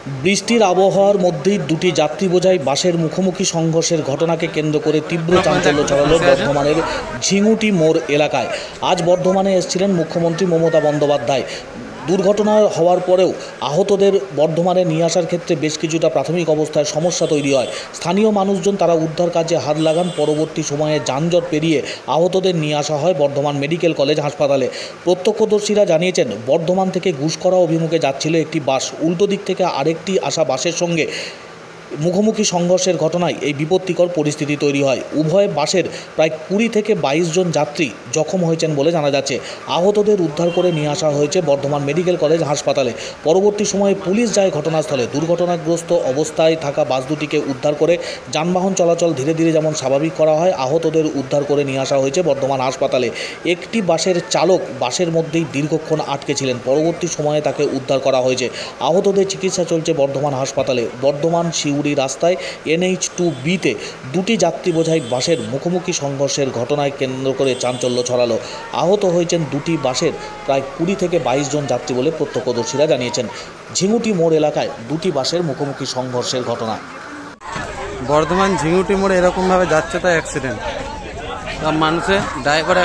বৃষ্টির আবহাওয়ার মধ্যেই দুটি যাত্রী বোঝাই বাসের মুখোমুখি সংঘর্ষের ঘটনাকে কেন্দ্র করে তীব্র চাঞ্চল্য ছড়ালো বর্ধমানের ঝিঙুটি মোড় এলাকায়। আজ বর্ধমানে এসেছিলেন মুখ্যমন্ত্রী মমতা বন্দ্যোপাধ্যায়। দুর্ঘটনা হওয়ার পরেও আহতদের বর্ধমানে নিয়ে আসার ক্ষেত্রে বেশ কিছুটা প্রাথমিক অবস্থায় সমস্যা তৈরি হয়। স্থানীয় মানুষজন তারা উদ্ধার কাজে হাত লাগান। পরবর্তী সময়ে যানজট পেরিয়ে আহতদের নিয়ে আসা হয় বর্ধমান মেডিকেল কলেজ হাসপাতালে। প্রত্যক্ষদর্শীরা জানিয়েছেন, বর্ধমান থেকে ঘুষকরা অভিমুখে যাচ্ছিল একটি বাস। উল্টো দিক থেকে আরেকটি আসা বাসের সঙ্গে মুখোমুখি সংঘর্ষের ঘটনায় এই বিপত্তিকর পরিস্থিতি তৈরি হয়। উভয় বাসের প্রায় 20 থেকে 22 জন যাত্রী জখম হয়েছেন বলে জানা যাচ্ছে। আহতদের উদ্ধার করে নিয়ে আসা হয়েছে বর্ধমান মেডিকেল কলেজ হাসপাতালে। পরবর্তী সময়ে পুলিশ যায় ঘটনাস্থলে। দুর্ঘটনাগ্রস্ত অবস্থায় থাকা বাস দুটিকে উদ্ধার করে যানবাহন চলাচল ধীরে ধীরে যেমন স্বাভাবিক করা হয়, আহতদের উদ্ধার করে নিয়ে আসা হয়েছে বর্ধমান হাসপাতালে। একটি বাসের চালক বাসের মধ্যেই দীর্ঘক্ষণ আটকে ছিলেন। পরবর্তী সময়ে তাকে উদ্ধার করা হয়েছে। আহতদের চিকিৎসা চলছে বর্ধমান হাসপাতালে। বর্ধমান শিউড়ি রাস্তায় NH2B-তে দুটি যাত্রী বোঝাই বাসের মুখোমুখি সংঘর্ষের ঘটনায় কেন্দ্র করে চাঞ্চল্য ছড়ালো। আহত হয়েছেন দুটি বাসের প্রায় 20 থেকে 22 জন যাত্রী বলে প্রত্যক্ষদর্শীরা জানিয়েছেন। ঝিঙুটি মোড় এলাকায় দুটি বাসের মুখোমুখি সংঘর্ষের ঘটনা। বর্ধমান ঝিঙুটি মোড়ে এরকমভাবে যাচ্ছে, তাই অ্যাক্সিডেন্ট। মানুষের ড্রাইভার